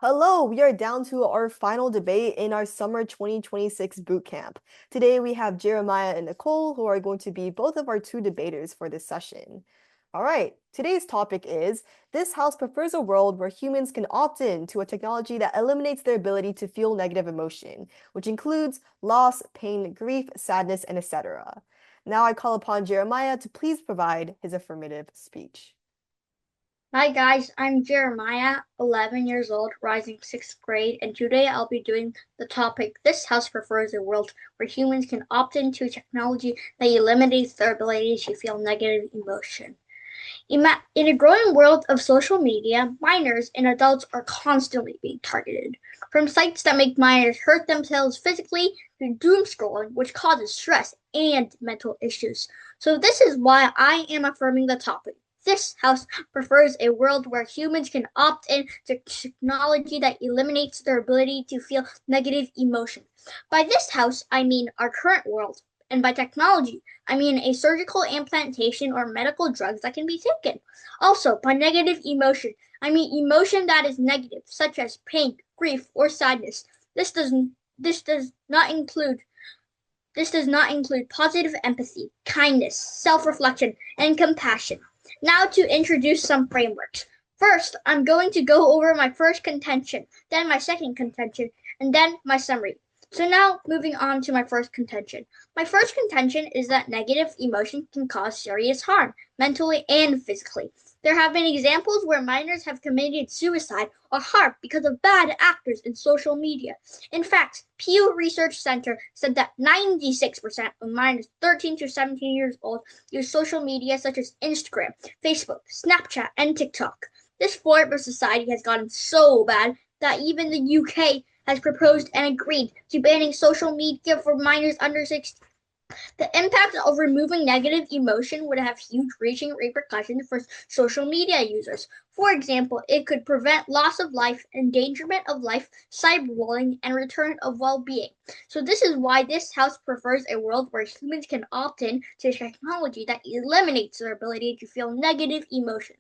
Hello, we are down to our final debate in our summer 2026 boot camp. Today we have Jeremiah and Nicole, who are going to be both of our two debaters for this session. All right, today's topic is this house prefers a world where humans can opt in to a technology that eliminates their ability to feel negative emotion, which includes loss, pain, grief, sadness, and etc. Now I call upon Jeremiah to please provide his affirmative speech. Hi guys, I'm Jeremiah, 11 years old, rising 6th grade, and today I'll be doing the topic This House Prefers a World Where Humans Can Opt into Technology That Eliminates Their Ability to Feel Negative Emotion. In a growing world of social media, minors and adults are constantly being targeted. From sites that make minors hurt themselves physically to doom scrolling, which causes stress and mental issues. So, this is why I am affirming the topic. This house prefers a world where humans can opt in to technology that eliminates their ability to feel negative emotion. By this house, I mean our current world, and by technology, I mean a surgical implantation or medical drugs that can be taken. Also, by negative emotion, I mean emotion that is negative, such as pain, grief, or sadness. This does not include positive empathy, kindness, self-reflection, and compassion. Now to introduce some frameworks. First, I'm going to go over my first contention, then my second contention, and then my summary. So now moving on to my first contention. My first contention is that negative emotion can cause serious harm, mentally and physically. There have been examples where minors have committed suicide or harm because of bad actors in social media. In fact, Pew Research Center said that 96% of minors 13 to 17 years old use social media such as Instagram, Facebook, Snapchat, and TikTok. This form of society has gotten so bad that even the UK has proposed and agreed to banning social media for minors under 16. The impact of removing negative emotion would have huge reaching repercussions for social media users. For example, it could prevent loss of life, endangerment of life, cyberbullying, and return of well-being. So this is why this house prefers a world where humans can opt in to technology that eliminates their ability to feel negative emotion.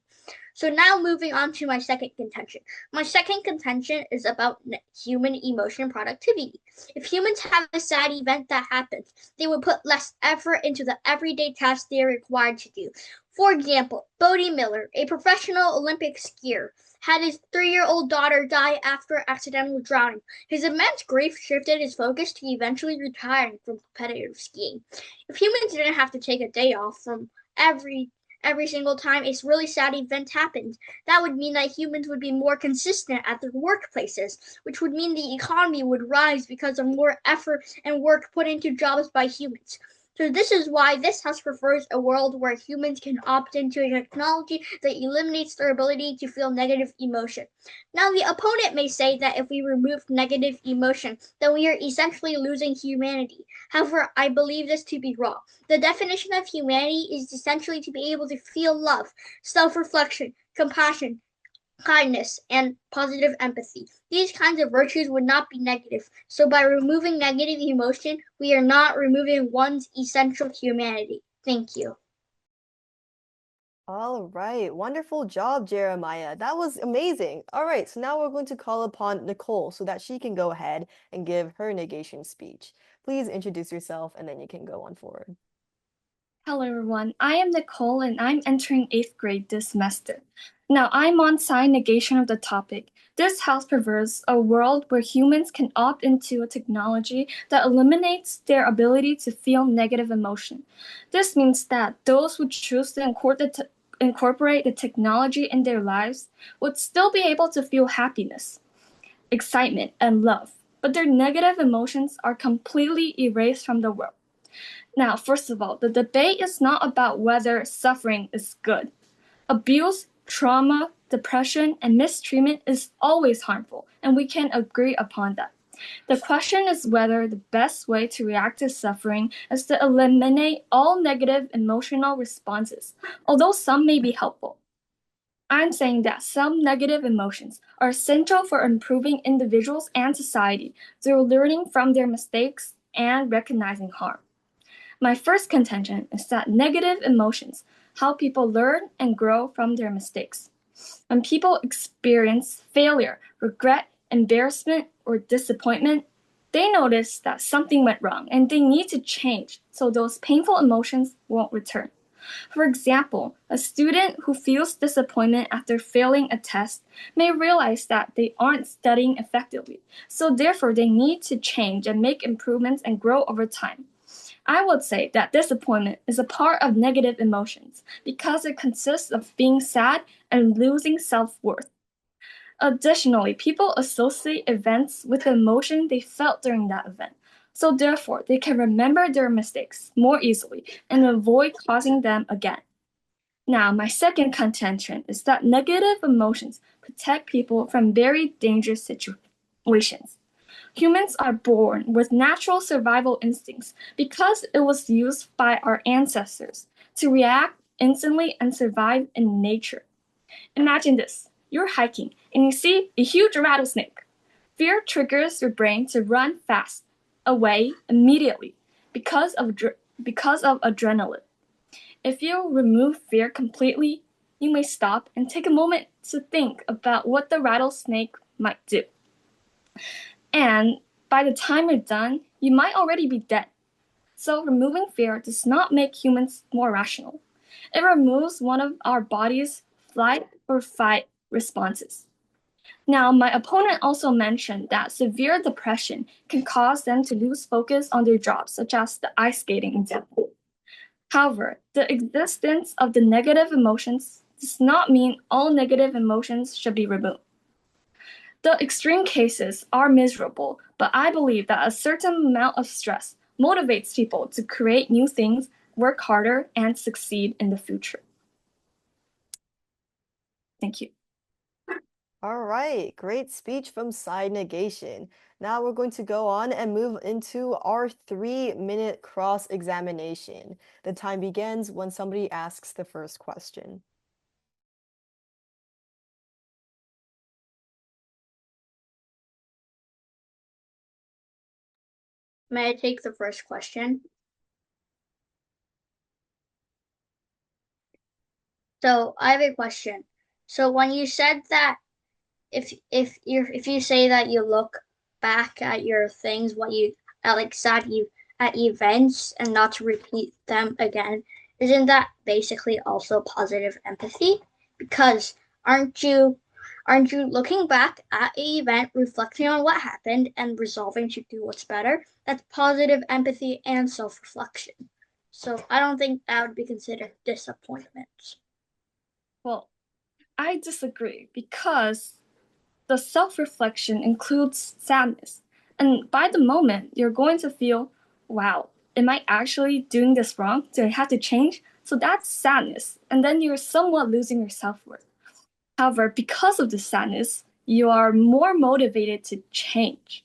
So now moving on to my second contention. My second contention is about human emotion productivity. If humans have a sad event that happens, they would put less effort into the everyday tasks they are required to do. For example, Bodie Miller, a professional Olympic skier, had his 3-year-old daughter die after accidental drowning. His immense grief shifted his focus to eventually retiring from competitive skiing. If humans didn't have to take a day off from every single time a really sad event happened. That would mean that humans would be more consistent at their workplaces, which would mean the economy would rise because of more effort and work put into jobs by humans. So this is why this house prefers a world where humans can opt into a technology that eliminates their ability to feel negative emotion. Now, the opponent may say that if we remove negative emotion, then we are essentially losing humanity. However, I believe this to be wrong. The definition of humanity is essentially to be able to feel love, self reflection, compassion, kindness, and positive empathy. These kinds of virtues would not be negative. So, by removing negative emotion, we are not removing one's essential humanity. Thank you. All right, wonderful job, Jeremiah. That was amazing. All right, so now we're going to call upon Nicole so that she can go ahead and give her negation speech. Please introduce yourself and then you can go on forward. Hello everyone, I am Nicole and I'm entering 8th grade this semester. Now I'm on side negation of the topic. This house prefers a world where humans can opt into a technology that eliminates their ability to feel negative emotion. This means that those who choose to incorporate the technology in their lives would still be able to feel happiness, excitement, and love, but their negative emotions are completely erased from the world. Now, first of all, the debate is not about whether suffering is good. Abuse, trauma, depression, and mistreatment is always harmful, and we can agree upon that. The question is whether the best way to react to suffering is to eliminate all negative emotional responses, although some may be helpful. I'm saying that some negative emotions are essential for improving individuals and society through learning from their mistakes and recognizing harm. My first contention is that negative emotions help people learn and grow from their mistakes. When people experience failure, regret, embarrassment, or disappointment, they notice that something went wrong and they need to change so those painful emotions won't return. For example, a student who feels disappointment after failing a test may realize that they aren't studying effectively, so therefore they need to change and make improvements and grow over time. I would say that disappointment is a part of negative emotions because it consists of being sad and losing self-worth. Additionally, people associate events with the emotion they felt during that event. So therefore, they can remember their mistakes more easily and avoid causing them again. Now, my second contention is that negative emotions protect people from very dangerous situations. Humans are born with natural survival instincts because it was used by our ancestors to react instantly and survive in nature. Imagine this. You're hiking and you see a huge rattlesnake. Fear triggers your brain to run fast, away immediately because of adrenaline. If you remove fear completely, you may stop and take a moment to think about what the rattlesnake might do. And by the time you're done, you might already be dead. So removing fear does not make humans more rational. It removes one of our body's flight or fight responses. Now, my opponent also mentioned that severe depression can cause them to lose focus on their jobs, such as the ice skating example. However, the existence of the negative emotions does not mean all negative emotions should be removed. The extreme cases are miserable, but I believe that a certain amount of stress motivates people to create new things, work harder, and succeed in the future. Thank you. All right, great speech from Side Negation. Now we're going to go on and move into our 3-minute cross-examination. The time begins when somebody asks the first question. May I take the first question? So I have a question. So when you said that if you say that you look back at your things, what you at like sad you at events and not to repeat them again, isn't that basically also positive empathy? Because aren't you looking back at an event, reflecting on what happened and resolving to do what's better? That's positive empathy and self-reflection. So I don't think that would be considered disappointment. Well, I disagree because the self-reflection includes sadness. And by the moment, you're going to feel, wow, am I actually doing this wrong? Do I have to change? So that's sadness. And then you're somewhat losing your self-worth. However, because of the sadness, you are more motivated to change.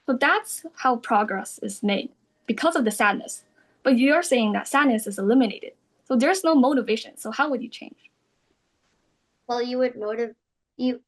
So that's how progress is made because of the sadness. But you're saying that sadness is eliminated. So there's no motivation. So how would you change? Well, you would motive you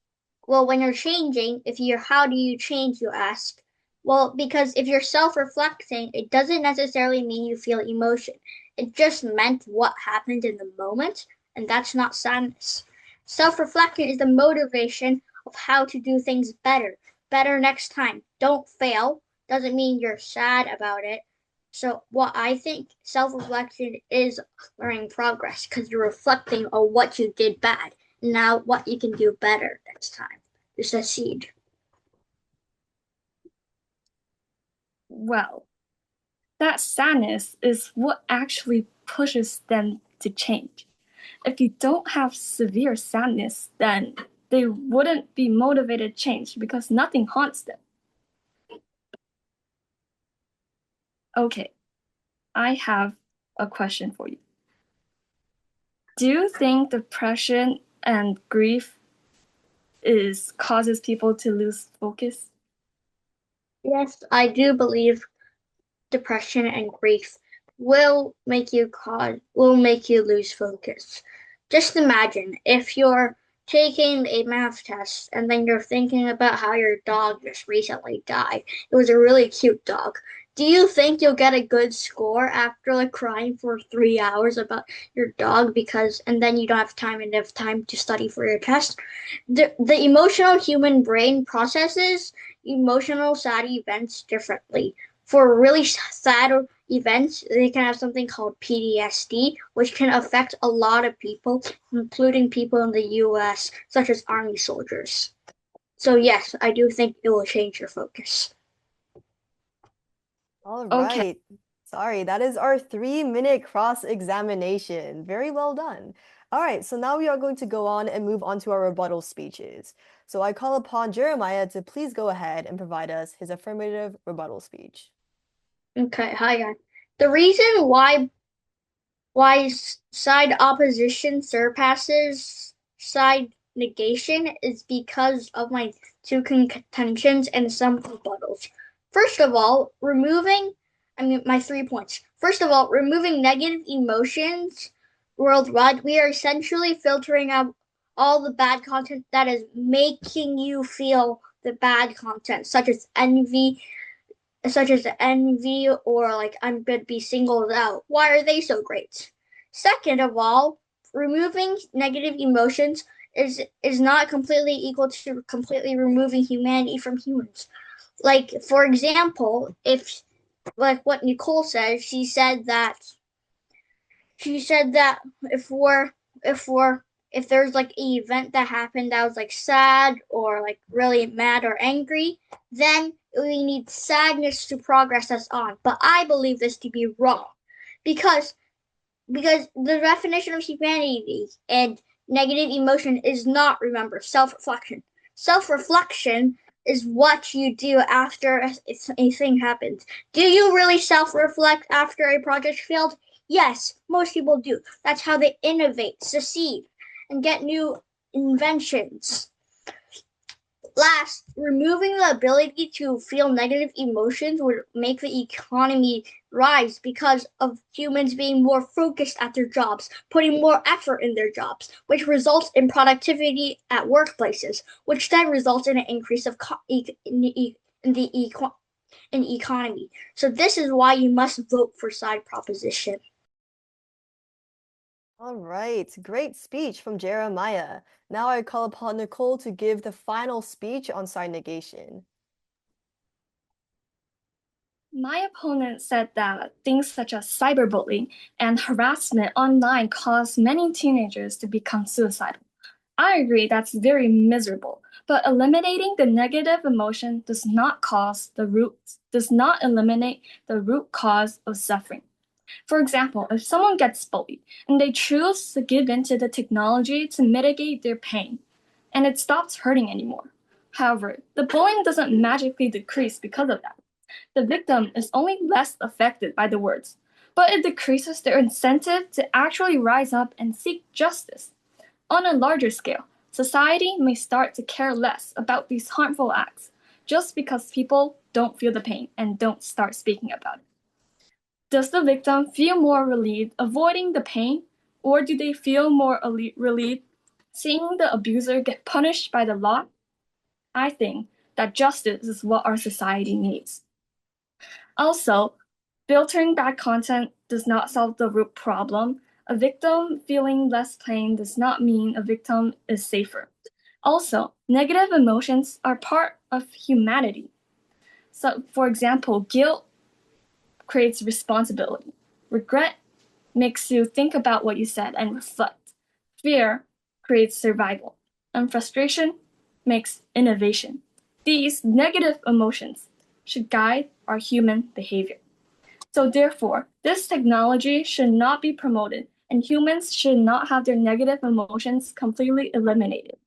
well when you're changing, if you're how do you change, you ask. Well, because if you're self-reflecting, it doesn't necessarily mean you feel emotion. It just meant what happened in the moment, and that's not sadness. Self-reflection is the motivation of how to do things better. Better next time. Don't fail. Doesn't mean you're sad about it. So what I think self-reflection is learning progress because you're reflecting on what you did bad. Now what you can do better next time to succeed. Well, that sadness is what actually pushes them to change. If you don't have severe sadness, then they wouldn't be motivated to change because nothing haunts them. Okay, I have a question for you. Do you think depression and grief causes people to lose focus? Yes, I do believe depression and grief will make you lose focus. Just imagine if you're taking a math test and then you're thinking about how your dog just recently died. It was a really cute dog. Do you think you'll get a good score after like crying for 3 hours about your dog and then you don't have enough time to study for your test? The emotional human brain processes emotional sad events differently. For really sad events, they can have something called PTSD, which can affect a lot of people, including people in the US, such as Army soldiers. So, yes, I do think it will change your focus. All Okay. right. Sorry, that is our 3-minute cross-examination. Very well done. All right, so now we are going to go on and move on to our rebuttal speeches. So I call upon Jeremiah to please go ahead and provide us his affirmative rebuttal speech. Okay, hi guys. The reason why side opposition surpasses side negation is because of my two contentions and some rebuttals. First of all, my 3 points. First of all, removing negative emotions worldwide, we are essentially filtering out all the bad content that is making you feel the bad content, such as envy or like I'm going to be singled out. Why are they so great? Second of all, removing negative emotions is not completely equal to completely removing humanity from humans. Like for example, if like what Nicole said, she said that if we're if there's like an event that happened that was like sad or like really mad or angry, then we need sadness to progress us on. But I believe this to be wrong because the definition of humanity and negative emotion is not, remember, self-reflection. Self-reflection is what you do after a thing happens. Do you really self-reflect after a project failed? Yes, most people do. That's how they innovate, succeed, and get new inventions. Last, removing the ability to feel negative emotions would make the economy rise because of humans being more focused at their jobs, putting more effort in their jobs, which results in productivity at workplaces, which then results in an increase of in the economy. So this is why you must vote for side proposition. All right, great speech from Jeremiah. Now I call upon Nicole to give the final speech on side negation. My opponent said that things such as cyberbullying and harassment online cause many teenagers to become suicidal. I agree that's very miserable, but eliminating the negative emotion does not eliminate the root cause of suffering. For example, if someone gets bullied and they choose to give in to the technology to mitigate their pain, and it stops hurting anymore. However, the bullying doesn't magically decrease because of that. The victim is only less affected by the words, but it decreases their incentive to actually rise up and seek justice. On a larger scale, society may start to care less about these harmful acts just because people don't feel the pain and don't start speaking about it. Does the victim feel more relieved avoiding the pain, or do they feel more relieved seeing the abuser get punished by the law? I think that justice is what our society needs. Also, filtering bad content does not solve the root problem. A victim feeling less pain does not mean a victim is safer. Also, negative emotions are part of humanity. So, for example, guilt creates responsibility. Regret makes you think about what you said and reflect. Fear creates survival. And frustration makes innovation. These negative emotions should guide our human behavior. So, therefore, this technology should not be promoted, and humans should not have their negative emotions completely eliminated.